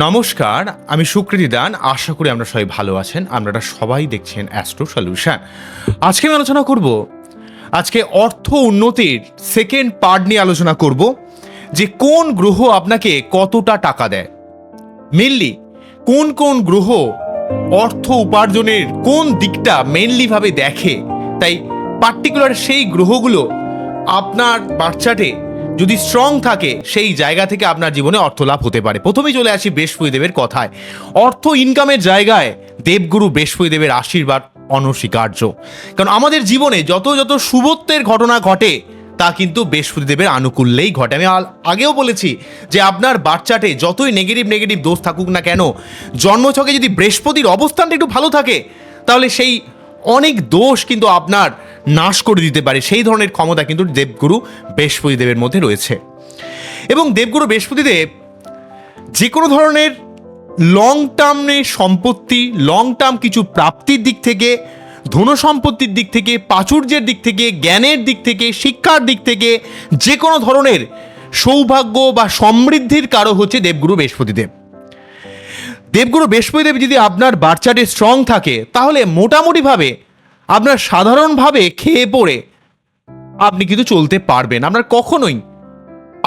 নমস্কার, আমি সুকৃতি দান। আশা করি আমরা সবাই ভালো আছেন। আপনারা সবাই দেখছেন অ্যাস্ট্রো সলিউশন। আজকে আমি আলোচনা করব, আজকে অর্থ উন্নতির সেকেন্ড পার্ট নিয়ে আলোচনা করব, যে কোন গ্রহ আপনাকে কতটা টাকা দেয়, মেনলি কোন কোন গ্রহ অর্থ উপার্জনের কোন দিকটা মেনলিভাবে দেখে। তাই পার্টিকুলার সেই গ্রহগুলো আপনার বাচ্চাটে যদি স্ট্রং থাকে, সেই জায়গা থেকে আপনার জীবনে অর্থ লাভ হতে পারে। প্রথমেই চলে আসি বৃহস্পতিদেবের কথায়। অর্থ ইনকামের জায়গায় দেবগুরু বৃহস্পতিদেবের আশীর্বাদ অনস্বীকার্য। কারণ আমাদের জীবনে যত যত শুভত্বের ঘটনা ঘটে তা কিন্তু বৃহস্পতিদেবের আনুকূল্যেই ঘটে। আমি আগেও বলেছি যে আপনার বাচ্চাটে যতই নেগেটিভ দোষ থাকুক না কেন, জন্মছকে যদি বৃহস্পতির অবস্থানটা একটু ভালো থাকে, তাহলে সেই অনেক দোষ কিন্তু আপনার নাশ করে দিতে পারে। সেই ধরনের ক্ষমতা কিন্তু দেবগুরু বৃহস্পতিদেবের মধ্যে রয়েছে। এবং দেবগুরু বৃহস্পতিদেব যে কোনো ধরনের লং টার্মের সম্পত্তি, লং টার্ম কিছু প্রাপ্তির দিক থেকে, ধন সম্পত্তির দিক থেকে, প্রাচুর্যের দিক থেকে, জ্ঞানের দিক থেকে, শিক্ষার দিক থেকে যে কোনো ধরনের সৌভাগ্য বা সমৃদ্ধির কারক হচ্ছে দেবগুরু বৃহস্পতিদেব। দেবগুরু বৃহস্পতিদেব যদি আপনার বাচ্চাটে স্ট্রং থাকে, তাহলে মোটামুটিভাবে আপনার সাধারণভাবে খেয়ে পড়ে আপনি কিন্তু চলতে পারবেন। আপনার কখনোই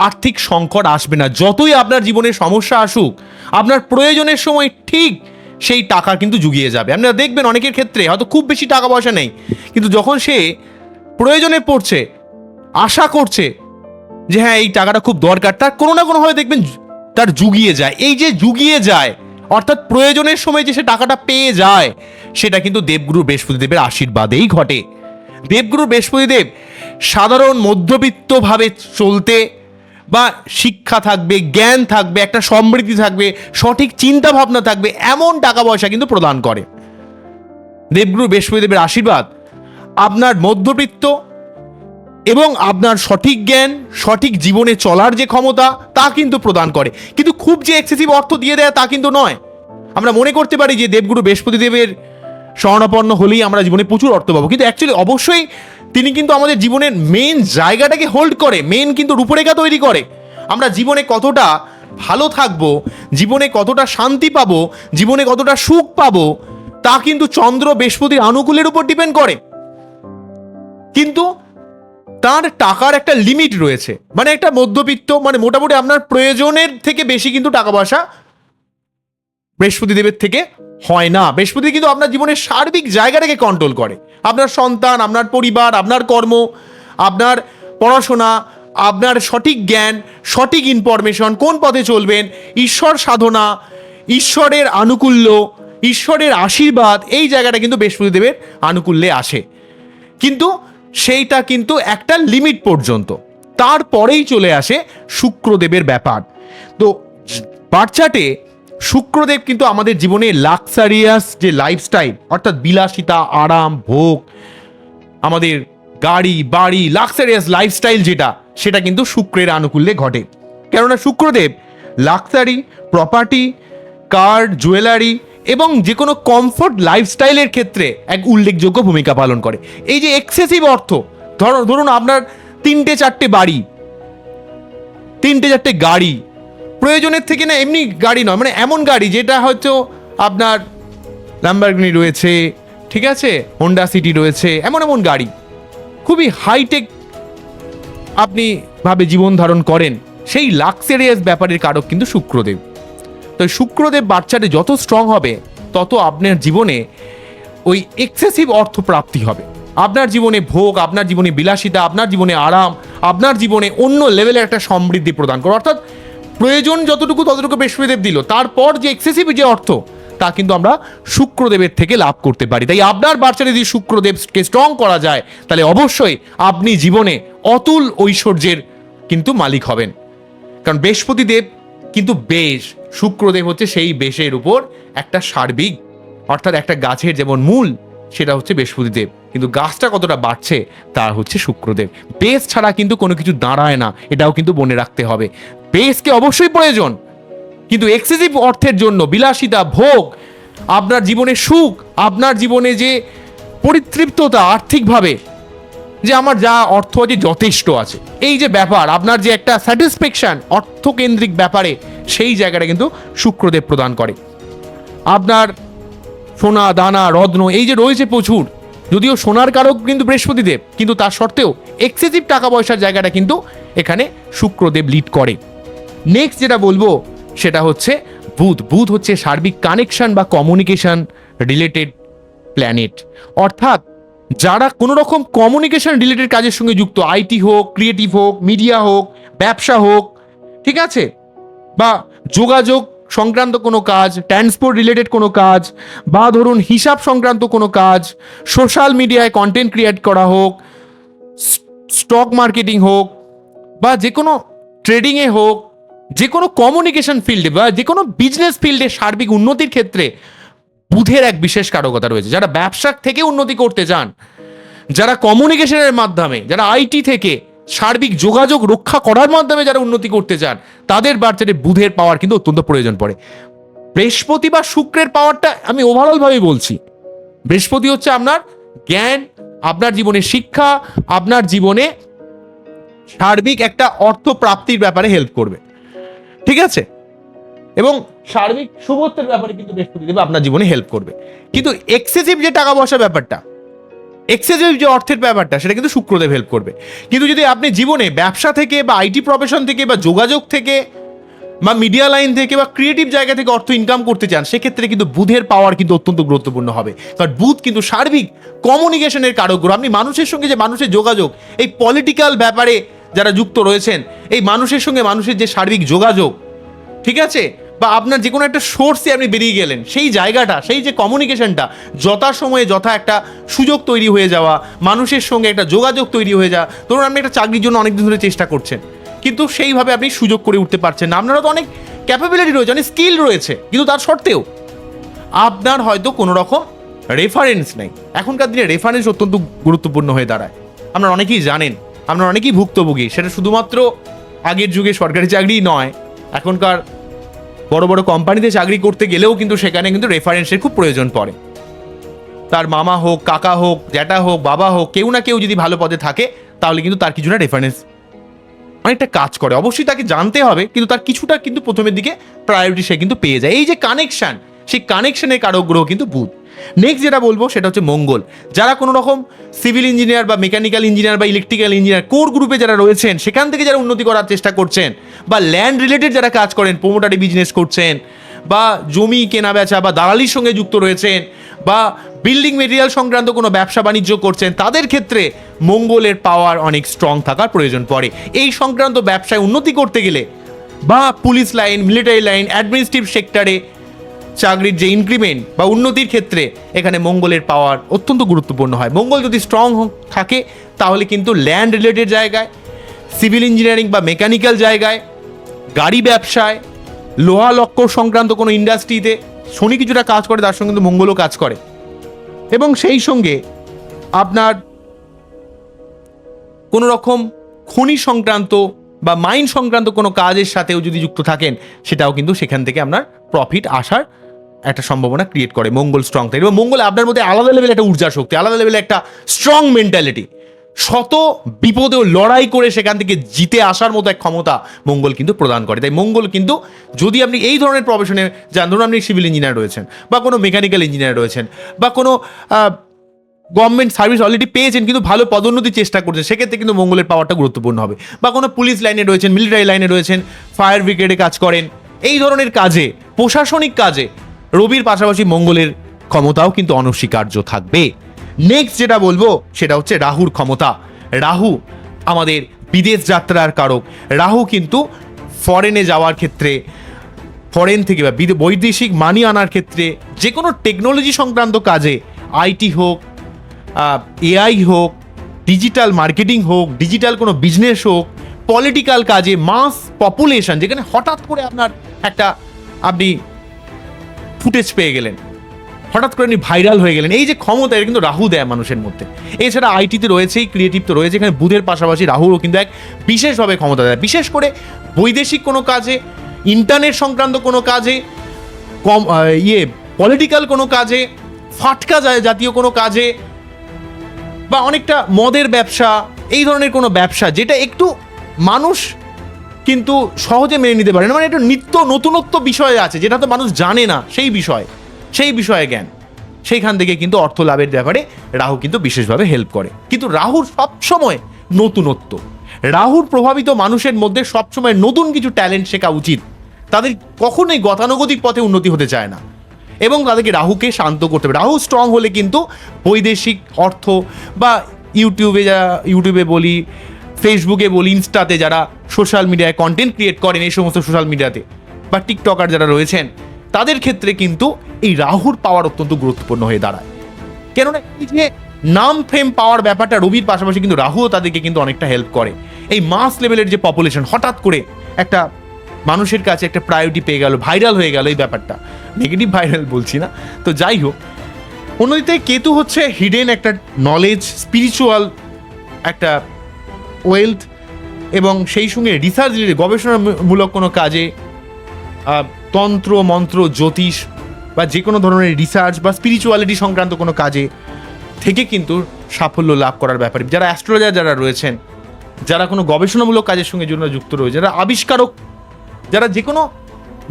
আর্থিক সংকট আসবে না। যতই আপনার জীবনে সমস্যা আসুক, আপনার প্রয়োজনের সময় ঠিক সেই টাকা কিন্তু জুগিয়ে যাবে। আপনারা দেখবেন অনেকের ক্ষেত্রে হয়তো খুব বেশি টাকা পয়সা নেই, কিন্তু যখন সে প্রয়োজনে পড়ছে, আশা করছে যে হ্যাঁ এই টাকাটা খুব দরকার, তার কোনো না কোনোভাবে দেখবেন তার জুগিয়ে যায়। এই যে জুগিয়ে যায়, অর্থাৎ প্রয়োজনের সময় যে সে টাকাটা পেয়ে যায়, সেটা কিন্তু দেবগুরু বৃহস্পতিদেবের আশীর্বাদেই ঘটে। দেবগুরু বৃহস্পতিদেব সাধারণ মধ্যবিত্তভাবে চলতে, বা শিক্ষা থাকবে, জ্ঞান থাকবে, একটা সমৃদ্ধি থাকবে, সঠিক চিন্তা ভাবনা থাকবে, এমন টাকা পয়সা কিন্তু প্রদান করে। দেবগুরু বৃহস্পতিদেবের আশীর্বাদ আপনার মধ্যবিত্ত এবং আপনার সঠিক জ্ঞান, সঠিক জীবনে চলার যে ক্ষমতা, তা কিন্তু প্রদান করে। কিন্তু খুব যে এক্সেসিভ অর্থ দিয়ে দেয় তা কিন্তু নয়। আমরা মনে করতে পারি যে দেবগুরু বৃহস্পতিদেবের শরণাপন্ন হলেই আমরা জীবনে প্রচুর অর্থ পাবো, কিন্তু অ্যাকচুয়ালি অবশ্যই তিনি কিন্তু আমাদের জীবনের মেন জায়গাটাকে হোল্ড করে, মেন কিন্তু রূপরেখা তৈরি করে। আমরা জীবনে কতটা ভালো থাকবো, জীবনে কতটা শান্তি পাবো, জীবনে কতটা সুখ পাবো, তা কিন্তু চন্দ্র বৃহস্পতির আনুকূল্যের উপর ডিপেন্ড করে। কিন্তু তার টাকার একটা লিমিট রয়েছে, মানে একটা মধ্যবিত্ত, মানে মোটামুটি আপনার প্রয়োজনের থেকে বেশি কিন্তু টাকা পয়সা বৃহস্পতিদেবের থেকে হয় না। বৃহস্পতি কিন্তু আপনার জীবনের সার্বিক জায়গাটাকে কন্ট্রোল করে। আপনার সন্তান, আপনার পরিবার, আপনার কর্ম, আপনার পড়াশোনা, আপনার সঠিক জ্ঞান, সঠিক ইনফরমেশন, কোন পথে চলবেন, ঈশ্বর সাধনা, ঈশ্বরের আনুকূল্য, ঈশ্বরের আশীর্বাদ, এই জায়গাটা কিন্তু বৃহস্পতিদেবের আনুকূল্যে আসে। কিন্তু সেইটা কিন্তু একটা লিমিট পর্যন্ত, তারপরেই চলে আসে শুক্রদেবের ব্যাপার। তো বাচ্চাটে শুক্রদেব কিন্তু আমাদের জীবনে লাক্সারিয়াস যে লাইফস্টাইল, অর্থাৎ বিলাসিতা, আরাম, ভোগ, আমাদের গাড়ি বাড়ি, লাক্সারিয়াস লাইফস্টাইল যেটা, সেটা কিন্তু শুক্রের আনুকূল্যে ঘটে। কেননা শুক্রদেব লাক্সারি, প্রপার্টি, কার, জুয়েলারি এবং যে কোনো কমফোর্ট লাইফস্টাইলের ক্ষেত্রে এক উল্লেখযোগ্য ভূমিকা পালন করে। এই যে এক্সেসিভ অর্থ, ধরুন আপনার 3-4টে বাড়ি, 3-4টে গাড়ি, প্রয়োজনের থেকে না, এমনি গাড়ি নয়, মানে এমন গাড়ি যেটা হয়তো আপনার ল্যাম্বরগিনি রয়েছে, ঠিক আছে, হোন্ডা সিটি রয়েছে, এমন এমন গাড়ি, খুবই হাইটেক আপনি ভাবে জীবন ধারণ করেন, সেই লাক্সারিয়াস ব্যাপারের কারক কিন্তু শুক্রদেব। তো শুক্রদেব বাচ্চাটা যত স্ট্রং হবে, তত আপনার জীবনে ওই এক্সেসিভ অর্থ প্রাপ্তি হবে। আপনার জীবনে ভোগ, আপনার জীবনে বিলাসিতা, আপনার জীবনে আরাম, আপনার জীবনে অন্য লেভেলের একটা সমৃদ্ধি প্রদান করে। অর্থাৎ প্রয়োজন যতটুকু ততটুকু বৃহস্পতিদেব দিল, তারপর যে এক্সেসিভ যে অর্থ, তা কিন্তু আমরা শুক্রদেবের থেকে লাভ করতে পারি। তাই আপনার বাচ্চাটা যদি শুক্রদেবকে স্ট্রং করা যায়, তাহলে অবশ্যই আপনি জীবনে অতুল ঐশ্বর্যের কিন্তু মালিক হবেন। কারণ বৃহস্পতিদেব কিন্তু বেশ, শুক্রদেব হচ্ছে সেই বেশের উপর একটা সার্বিক, অর্থাৎ একটা গাছের যেমন মূল, সেটা হচ্ছে বৃহস্পতিদেব, কিন্তু গাছটা কতটা বাড়ছে তা হচ্ছে শুক্রদেব। বেশ ছাড়া কিন্তু কোনো কিছু দাঁড়ায় না, এটাও কিন্তু মনে রাখতে হবে। বেশকে অবশ্যই প্রয়োজন, কিন্তু এক্সেসিভ অর্থের জন্য বিলাসিতা, ভোগ, আপনার জীবনে সুখ, আপনার জীবনে যে পরিতৃপ্ততা আর্থিকভাবে, যে আমার যা অর্থ আছে যথেষ্ট আছে, এই যে ব্যাপার আপনার যে একটা স্যাটিসফ্যাকশন অর্থকেন্দ্রিক ব্যাপারে, সেই জায়গাটা কিন্তু শুক্রদেব প্রদান করে। আপনার সোনা দানা রত্ন এই যে রয়েছে প্রচুর, যদিও সোনার কারক কিন্তু বৃহস্পতিদেব, কিন্তু তার সত্ত্বেও এক্সেসিভ টাকা পয়সার জায়গাটা কিন্তু এখানে শুক্রদেব লিড করে। নেক্সট যেটা বলবো সেটা হচ্ছে বুধ। বুধ হচ্ছে সার্বিক কানেকশন বা কমিউনিকেশন রিলেটেড প্ল্যানেট, অর্থাৎ যারা কোনো রকম কমিউনিকেশন রিলেটেড কাজের সঙ্গে যুক্ত, আইটি হোক, ক্রিয়েটিভ হোক, মিডিয়া হোক, ব্যবসা হোক, ঠিক আছে, বা যোগাযোগ সংক্রান্ত কোনো কাজ, ট্রান্সপোর্ট রিলেটেড কোনো কাজ, বা ধরুন হিসাব সংক্রান্ত কোনো কাজ, সোশ্যাল মিডিয়ায় কন্টেন্ট ক্রিয়েট করা হোক, স্টক মার্কেটিং হোক, বা যে কোনো ট্রেডিংয়ে হোক, যে কোনো কমিউনিকেশন ফিল্ডে বা যে কোনো বিজনেস ফিল্ডে সার্বিক উন্নতির ক্ষেত্রে বুধের এক বিশেষ কারকতা রয়েছে। যারা ব্যবসা থেকে উন্নতি করতে চান, যারা কমিউনিকেশনের মাধ্যমে, যারা আইটি থেকে সার্বিক যোগাযোগ রক্ষা করার মাধ্যমে যারা উন্নতি করতে চান, তাদের বার্তাতে বুধের পাওয়ার কিন্তু অত্যন্ত প্রয়োজন পড়ে। বৃহস্পতি বা শুক্রের পাওয়ারটা আমি ওভারঅল ভাবে বলছি। বৃহস্পতি হচ্ছে আপনার জ্ঞান, আপনার জীবনে শিক্ষা, আপনার জীবনে সার্বিক একটা অর্থ প্রাপ্তির ব্যাপারে হেল্প করবে, ঠিক আছে, এবং সার্বিক শুভত্বের ব্যাপারে কিন্তু বৃহস্পতি দেব আপনার জীবনে হেল্প করবে। কিন্তু এক্সেসিভ যে টাকা পয়সা ব্যাপারটা, এক্সেসিভ যে অর্থের ব্যাপারটা, সেটা কিন্তু শুক্রদেব হেল্প করবে। কিন্তু যদি আপনি জীবনে ব্যবসা থেকে বা আইটি প্রফেশন থেকে বা যোগাযোগ থেকে বা মিডিয়া লাইন থেকে বা ক্রিয়েটিভ জায়গা থেকে অর্থ ইনকাম করতে চান, সেক্ষেত্রে কিন্তু বুধের পাওয়ার কিন্তু অত্যন্ত গুরুত্বপূর্ণ হবে। কারণ বুধ কিন্তু সার্বিক কমিউনিকেশনের কারক গ্রহ। আপনি মানুষের সঙ্গে যে মানুষের যোগাযোগ, এই পলিটিক্যাল ব্যাপারে যারা যুক্ত রয়েছেন, এই মানুষের সঙ্গে মানুষের যে সার্বিক যোগাযোগ, ঠিক আছে, বা আপনার যে কোনো একটা সোর্সে আপনি বেরিয়ে গেলেন, সেই জায়গাটা, সেই যে কমিউনিকেশনটা, যথা সময়ে যথা একটা সুযোগ তৈরি হয়ে যাওয়া, মানুষের সঙ্গে একটা যোগাযোগ তৈরি হয়ে যাওয়া। ধরুন আপনি একটা চাকরির জন্য অনেকদিন ধরে চেষ্টা করছেন, কিন্তু সেইভাবে আপনি সুযোগ করে উঠতে পারছেন না। আপনারও তো অনেক ক্যাপাবিলিটি রয়েছে, অনেক স্কিল রয়েছে, কিন্তু তার সত্ত্বেও আপনার হয়তো কোনো রকম রেফারেন্স নেই। এখনকার দিনে রেফারেন্স অত্যন্ত গুরুত্বপূর্ণ হয়ে দাঁড়ায়। আপনারা অনেকেই জানেন, আপনারা অনেকেই ভুক্তভোগী। সেটা শুধুমাত্র আগের যুগে সরকারি চাকরি নয়, এখনকার বড় বড় কোম্পানিতে চাকরি করতে গেলেও কিন্তু সেখানে কিন্তু রেফারেন্সের খুব প্রয়োজন পড়ে। তার মামা হোক, কাকা হোক, জ্যাঠা হোক, বাবা হোক, কেউ না কেউ যদি ভালো পদে থাকে, তাহলে কিন্তু তার কিছুটা রেফারেন্স অনেকটা কাজ করে। অবশ্যই তাকে জানতে হবে, কিন্তু তার কিছুটা কিন্তু প্রথমের দিকে প্রায়োরিটি সে কিন্তু পেয়ে যায়। এই যে কানেকশন, সেই কানেকশনের কারক গ্রহ কিন্তু বুধ। নেক্সট যেটা বলবো সেটা হচ্ছে মঙ্গল। যারা কোনো রকম সিভিল ইঞ্জিনিয়ার বা মেকানিক্যাল ইঞ্জিনিয়ার বা ইলেকট্রিক্যাল ইঞ্জিনিয়ার কোর গ্রুপে যারা রয়েছেন, সেখান থেকে যারা উন্নতি করার চেষ্টা করছেন, বা ল্যান্ড রিলেটেড যারা কাজ করেন, প্রোমোটারি বিজনেস করছেন, বা জমি কেনা বেচা বা দালালির সঙ্গে যুক্ত রয়েছেন, বা বিল্ডিং মেটেরিয়াল সংক্রান্ত কোনো ব্যবসা বাণিজ্য করছেন, তাদের ক্ষেত্রে মঙ্গলের পাওয়ার অনেক স্ট্রং থাকার প্রয়োজন পড়ে। এই সংক্রান্ত ব্যবসায় উন্নতি করতে গেলে, বা police line, military line, administrative সেক্টরে চাকরির যে ইনক্রিমেন্ট বা উন্নতির ক্ষেত্রে এখানে মঙ্গলের পাওয়ার অত্যন্ত গুরুত্বপূর্ণ হয়। মঙ্গল যদি স্ট্রং থাকে, তাহলে কিন্তু ল্যান্ড রিলেটেড জায়গায়, সিভিল ইঞ্জিনিয়ারিং বা মেকানিক্যাল জায়গায়, গাড়ি ব্যবসায়, লোহা লক্কর সংক্রান্ত কোনো ইন্ডাস্ট্রিতে শনি কিছুটা কাজ করে, তার সঙ্গে কিন্তু মঙ্গলও কাজ করে। এবং সেই সঙ্গে আপনার কোনো রকম খনি সংক্রান্ত বা মাইন সংক্রান্ত কোনো কাজের সাথেও যদি যুক্ত থাকেন, সেটাও কিন্তু সেখান থেকে আপনার প্রফিট আসার একটা সম্ভাবনা ক্রিয়েট করে। মঙ্গল স্ট্রং থাকে, এবং মঙ্গল আপনার মধ্যে আলাদা লেভেলে একটা ঊর্জা শক্তি, আলাদা লেভেলে একটা স্ট্রং মেন্টালিটি, শত বিপদেও লড়াই করে সেখান থেকে জিতে আসার মতো এক ক্ষমতা মঙ্গল কিন্তু প্রদান করে। তাই মঙ্গল কিন্তু, যদি আপনি এই ধরনের প্রফেশনে যান, ধরুন আপনি সিভিল ইঞ্জিনিয়ার রয়েছেন, বা কোনো মেকানিক্যাল ইঞ্জিনিয়ার রয়েছেন, বা কোনো গভর্নমেন্ট সার্ভিস অলরেডি পেয়েছেন কিন্তু ভালো পদোন্নতির চেষ্টা করছেন, সেক্ষেত্রে কিন্তু মঙ্গলের পাওয়ারটা গুরুত্বপূর্ণ হবে। বা কোনো পুলিশ লাইনে রয়েছেন, মিলিটারি লাইনে রয়েছেন, ফায়ার ব্রিগেডে কাজ করেন, এই ধরনের কাজে, প্রশাসনিক কাজে রবির পাশাপাশি মঙ্গলের ক্ষমতাও কিন্তু অনস্বীকার্য থাকবে। নেক্সট যেটা বলবো সেটা হচ্ছে রাহুর ক্ষমতা। রাহু আমাদের বিদেশ যাত্রার কারক। রাহু কিন্তু ফরেনে যাওয়ার ক্ষেত্রে, ফরেন থেকে বা বৈদেশিক মানি আনার ক্ষেত্রে, যে কোনো টেকনোলজি সংক্রান্ত কাজে, আইটি হোক, এআই হোক, ডিজিটাল মার্কেটিং হোক, ডিজিটাল কোনো বিজনেস হোক, পলিটিক্যাল কাজে, মাস পপুলেশন, যেখানে হঠাৎ করে আপনার একটা আপনি ফুটেজ পেয়ে গেলেন, হঠাৎ করে আপনি ভাইরাল হয়ে গেলেন, এই যে ক্ষমতা, এটা কিন্তু রাহু দেয় মানুষের মধ্যে। এছাড়া আইটিতে রয়েছেই, ক্রিয়েটিভ তো রয়েছে, এখানে বুধের পাশাপাশি রাহুরও কিন্তু এক বিশেষভাবে ক্ষমতা দেয়। বিশেষ করে বৈদেশিক কোনো কাজে, ইন্টারনেট সংক্রান্ত কোনো কাজে, পলিটিক্যাল কোনো কাজে, ফাটকা জাতীয় কোনো কাজে, বা অনেকটা মদের ব্যবসা, এই ধরনের কোনো ব্যবসা যেটা একটু মানুষ কিন্তু সহজে মেনে নিতে পারে না, মানে একটু নিত্য নতুনত্ব বিষয় আছে যেটা তো মানুষ জানে না, সেই বিষয়ে জ্ঞান, সেইখান থেকে কিন্তু অর্থ লাভের ব্যাপারে রাহু কিন্তু বিশেষভাবে হেল্প করে। কিন্তু রাহুর সবসময় নতুনত্ব, রাহুর প্রভাবিত মানুষের মধ্যে সবসময় নতুন কিছু ট্যালেন্ট শেখা উচিত। তাদের কখনোই গতানুগতিক পথে উন্নতি হতে চায় না, এবং তাদেরকে রাহুকে শান্ত করতে হবে। রাহু স্ট্রং হলে কিন্তু বৈদেশিক অর্থ বা ইউটিউবে বলি, ফেসবুকে বলি, ইনস্টাতে যারা সোশ্যাল মিডিয়ায় কন্টেন্ট ক্রিয়েট করেন, এই সমস্ত সোশ্যাল মিডিয়াতে বা টিকটকার যারা রয়েছেন, তাদের ক্ষেত্রে কিন্তু এই রাহুর পাওয়ার অত্যন্ত গুরুত্বপূর্ণ হয়ে দাঁড়ায়। কেননা এই যে নাম ফেম পাওয়ার ব্যাপারটা রবির পাশাপাশি কিন্তু রাহুও তাদেরকে কিন্তু অনেকটা হেল্প করে। এই মাস লেভেলের যে পপুলেশন হঠাৎ করে একটা মানুষের কাছে একটা প্রায়োরিটি পেয়ে গেল, ভাইরাল হয়ে গেল, এই ব্যাপারটা নেগেটিভ ভাইরাল বলছি না, তো যাই হোক। অন্যদিকে কেতু হচ্ছে হিডেন একটা নলেজ, স্পিরিচুয়াল একটা ওয়েলথ, এবং সেই সঙ্গে রিসার্চ রিলেটেড গবেষণামূলক কোনো কাজে, তন্ত্র মন্ত্র জ্যোতিষ বা যে কোনো ধরনের রিসার্চ বা স্পিরিচুয়ালিটি সংক্রান্ত কোনো কাজে থেকে কিন্তু সাফল্য লাভ করার ব্যাপারে যারা অ্যাস্ট্রোলজার যারা রয়েছেন, যারা কোনো গবেষণামূলক কাজের সঙ্গে জন্য যুক্ত রয়েছে, যারা আবিষ্কারক, যারা যে কোনো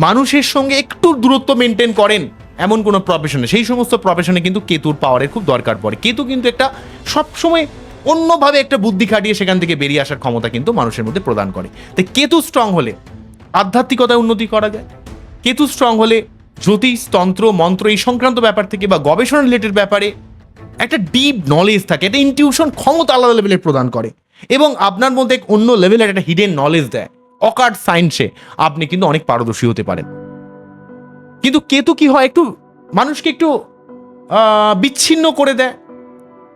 মানুষের সঙ্গে একটু দূরত্ব মেনটেন করেন এমন কোনো প্রফেশনে, সেই সমস্ত প্রফেশনে কিন্তু কেতুর পাওয়ারের খুব দরকার পড়ে। কেতু কিন্তু একটা সবসময় অন্যভাবে একটা বুদ্ধি খাটিয়ে সেখান থেকে বেরিয়ে আসার ক্ষমতা কিন্তু মানুষের মধ্যে প্রদান করে। তাই কেতু স্ট্রং হলে আধ্যাত্মিকতায় উন্নতি করা যায়। কেতু স্ট্রং হলে জ্যোতিষ, তন্ত্র মন্ত্র এই সংক্রান্ত ব্যাপার থেকে বা গবেষণা রিলেটেড ব্যাপারে একটা ডিপ নলেজ থাকে, একটা ইনটিউশন ক্ষমতা আলাদা লেভেলের প্রদান করে, এবং আপনার মধ্যে অন্য লেভেলের একটা হিডেন নলেজ দেয়। অকার্ড সায়েন্সে আপনি কিন্তু অনেক পারদর্শী হতে পারেন। কিন্তু কেতু কি হয়, একটু মানুষকে একটু বিচ্ছিন্ন করে দেয়,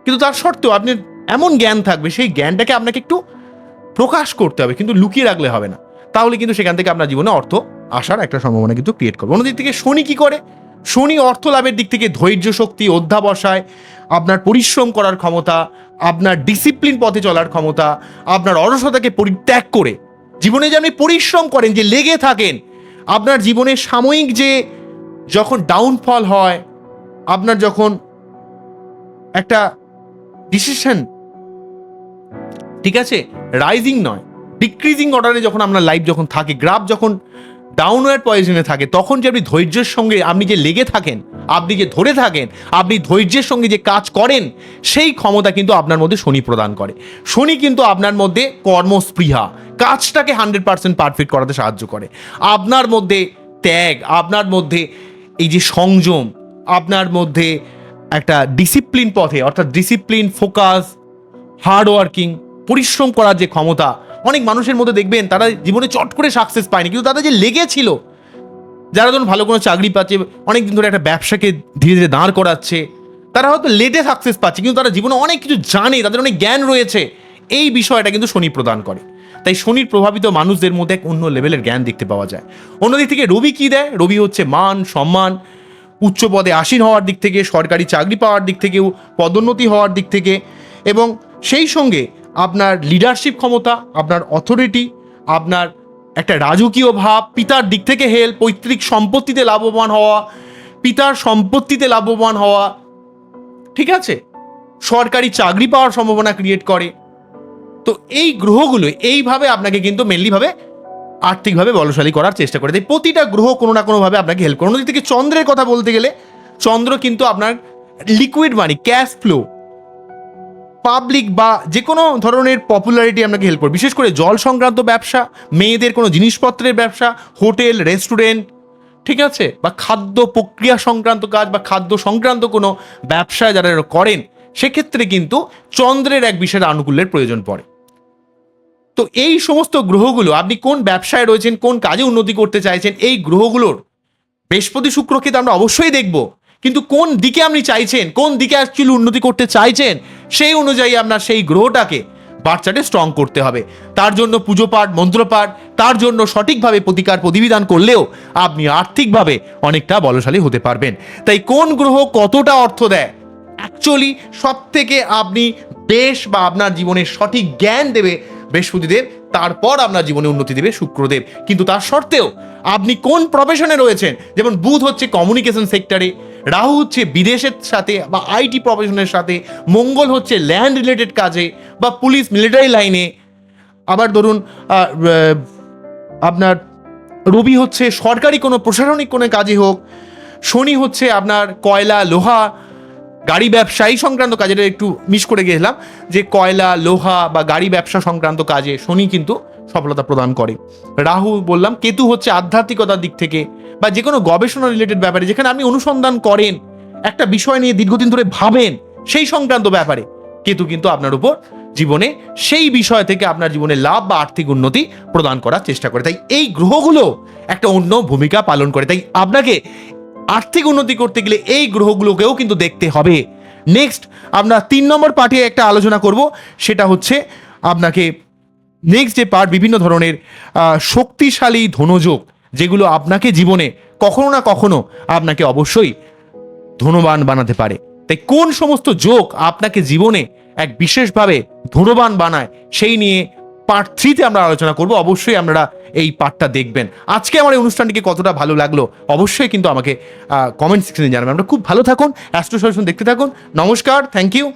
কিন্তু তার সত্ত্বেও আপনি এমন জ্ঞান থাকবে, সেই জ্ঞানটাকে আপনাকে একটু প্রকাশ করতে হবে, কিন্তু লুকিয়ে রাখলে হবে না। তাহলে কিন্তু সেখান থেকে আপনার জীবনে অর্থ আসার একটা সম্ভাবনা কিন্তু ক্রিয়েট করবে। অন্যদিক থেকে শনি কি করে, শনি অর্থ লাভের দিক থেকে ধৈর্য শক্তি, অধ্যাবসায়, আপনার পরিশ্রম করার ক্ষমতা, আপনার ডিসিপ্লিন পথে চলার ক্ষমতা, আপনার অলসতাকে পরিত্যাগ করে জীবনে যে আপনি পরিশ্রম করেন, যে লেগে থাকেন, আপনার জীবনে সাময়িক যে যখন ডাউনফল হয়, আপনার যখন একটা ডিসিশন, ঠিক আছে, রাইজিং নয় ডিক্রিজিং অর্ডারে যখন আপনার লাইফ যখন থাকে, গ্রাফ যখন ডাউনওয়ার্ড পজিশনে থাকে, তখন যে আপনি ধৈর্যের সঙ্গে আপনি যে লেগে থাকেন, আপনি যে ধরে থাকেন, আপনি ধৈর্যের সঙ্গে যে কাজ করেন, সেই ক্ষমতা কিন্তু আপনার মধ্যে শনি প্রদান করে। শনি কিন্তু আপনার মধ্যে কর্মস্পৃহা, কাজটাকে 100% পারফেক্ট করাতে সাহায্য করে। আপনার মধ্যে ত্যাগ, আপনার মধ্যে এই যে সংযম, আপনার মধ্যে একটা ডিসিপ্লিন পথে, অর্থাৎ ডিসিপ্লিন, ফোকাস, হার্ড ওয়ার্কিং, পরিশ্রম করার যে ক্ষমতা, অনেক মানুষের মধ্যে দেখবেন তারা জীবনে চট করে সাকসেস পায়নি, কিন্তু তাদের যে লেগেছিল, যারা ধরুন ভালো কোনো চাকরি পাচ্ছে, অনেকদিন ধরে একটা ব্যবসাকে ধীরে ধীরে দাঁড় করাচ্ছে, তারা হয়তো লেটে সাকসেস পাচ্ছে, কিন্তু তারা জীবনে অনেক কিছু জানে, তাদের অনেক জ্ঞান রয়েছে, এই বিষয়টা কিন্তু শনি প্রদান করে। তাই শনির প্রভাবিত মানুষদের মধ্যে এক অন্য লেভেলের জ্ঞান দেখতে পাওয়া যায়। অন্যদিক থেকে রবি কি দেয়, রবি হচ্ছে মান সম্মান, উচ্চ পদে আসীন হওয়ার দিক থেকে, সরকারি চাকরি পাওয়ার দিক থেকেও, পদোন্নতি হওয়ার দিক থেকে, এবং সেই সঙ্গে আপনার লিডারশিপ ক্ষমতা, আপনার অথরিটি, আপনার একটা রাজকীয় ভাব, পিতার দিক থেকে হেল্প, পৈতৃক সম্পত্তিতে লাভবান হওয়া, পিতার সম্পত্তিতে লাভবান হওয়া, ঠিক আছে, সরকারি চাকরি পাওয়ার সম্ভাবনা ক্রিয়েট করে। তো এই গ্রহগুলো এইভাবে আপনাকে কিন্তু মেনলিভাবে আর্থিকভাবে বলশালী করার চেষ্টা করে। তাই প্রতিটা গ্রহ কোনো না কোনোভাবে আপনাকে হেল্প করে। অন্যদিক থেকে চন্দ্রের কথা বলতে গেলে, চন্দ্র কিন্তু আপনার liquid money, cash flow, public বা যে কোনো ধরনের পপুলারিটি আপনাকে হেল্প করে। বিশেষ করে জল সংক্রান্ত ব্যবসা, মেয়েদের কোনো জিনিসপত্রের ব্যবসা, হোটেল রেস্টুরেন্ট, ঠিক আছে, বা খাদ্য প্রক্রিয়া সংক্রান্ত কাজ বা খাদ্য সংক্রান্ত কোনো ব্যবসায় যারা করেন, সেক্ষেত্রে কিন্তু চন্দ্রের এক বিশেষ আনুকূল্যের প্রয়োজন পড়ে। তো এই সমস্ত গ্রহগুলো, আপনি কোন ব্যবসায় রয়েছেন, কোন কাজে উন্নতি করতে চাইছেন, এই গ্রহগুলোর বৃহস্পতি শুক্রকে তো আমরা অবশ্যই দেখব, কিন্তু কোন দিকে আপনি চাইছেন, কোন দিকে অ্যাকচুয়ালি উন্নতি করতে চাইছেন, সেই অনুযায়ী আপনার সেই গ্রহটাকে বাচ্চাটে স্ট্রং করতে হবে। তার জন্য পুজো পাঠ, মন্ত্রপাঠ, তার জন্য সঠিকভাবে প্রতিকার প্রতিবিধান করলেও আপনি আর্থিকভাবে অনেকটা বলশালী হতে পারবেন। তাই কোন গ্রহ কতটা অর্থ দেয়, অ্যাকচুয়ালি সব থেকে আপনি বেশ বা আপনার জীবনের সঠিক জ্ঞান দেবে বৃহস্পতিদেব, তারপর আপনার জীবনে উন্নতি দেবে শুক্রদেব। কিন্তু তার সত্ত্বেও আপনি কোন প্রফেশনে রয়েছেন, যেমন বুধ হচ্ছে কমিউনিকেশন সেক্টরে, রাহু হচ্ছে বিদেশের সাথে বা আইটি প্রফেশনের সাথে, মঙ্গল হচ্ছে ল্যান্ড রিলেটেড কাজে বা পুলিশ মিলিটারি লাইনে, আবার ধরুন আপনার রবি হচ্ছে সরকারি কোনো প্রশাসনিক কোনো কাজে হোক, শনি হচ্ছে আপনার কয়লা লোহা গাড়ি ব্যবসা এই সংক্রান্ত কাজে, একটু মিস করে গেছিলাম যে কয়লা লোহা বা গাড়ি ব্যবসা সংক্রান্ত কাজে শনি কিন্তু সফলতা প্রদান করে। রাহু বললাম, কেতু হচ্ছে আধ্যাত্মিকতার দিক থেকে বা যে কোনো গবেষণা রিলেটেড ব্যাপারে, যেখানে আপনি অনুসন্ধান করেন, একটা বিষয় নিয়ে দীর্ঘদিন ধরে ভাবেন সেই সংক্রান্ত ব্যাপারে কেতু কিন্তু আপনার উপর জীবনে সেই বিষয় থেকে আপনার জীবনে লাভ বা আর্থিক উন্নতি প্রদান করার চেষ্টা করে। তাই এই গ্রহগুলো একটা অন্য ভূমিকা পালন করে। তাই আপনাকে আর্থিক উন্নতি করতে গেলে এই গ্রহগুলোকেও কিন্তু দেখতে হবে। নেক্সট আমরা 3 নম্বর পার্টে একটা আলোচনা করব, সেটা হচ্ছে আপনাকে নেক্সট যে পার্ট, বিভিন্ন ধরনের শক্তিশালী ধনযোগ যেগুলো আপনাকে জীবনে কখনো না কখনো আপনাকে অবশ্যই ধনবান বানাতে পারে। তাই কোন সমস্ত যোগ আপনাকে জীবনে এক বিশেষভাবে ধনবান বানায় সেই নিয়ে পার্ট 3-তে আমরা আলোচনা করব। অবশ্যই আপনারা এই পার্টটা দেখবেন। আজকে আমার এই অনুষ্ঠানটিকে কতটা ভালো লাগলো অবশ্যই কিন্তু আমাকে কমেন্ট সেকশনে জানাবেন। আমরা খুব ভালো থাকুন, অ্যাস্ট্রো সলিউশন দেখতে থাকুন। নমস্কার, থ্যাংক ইউ।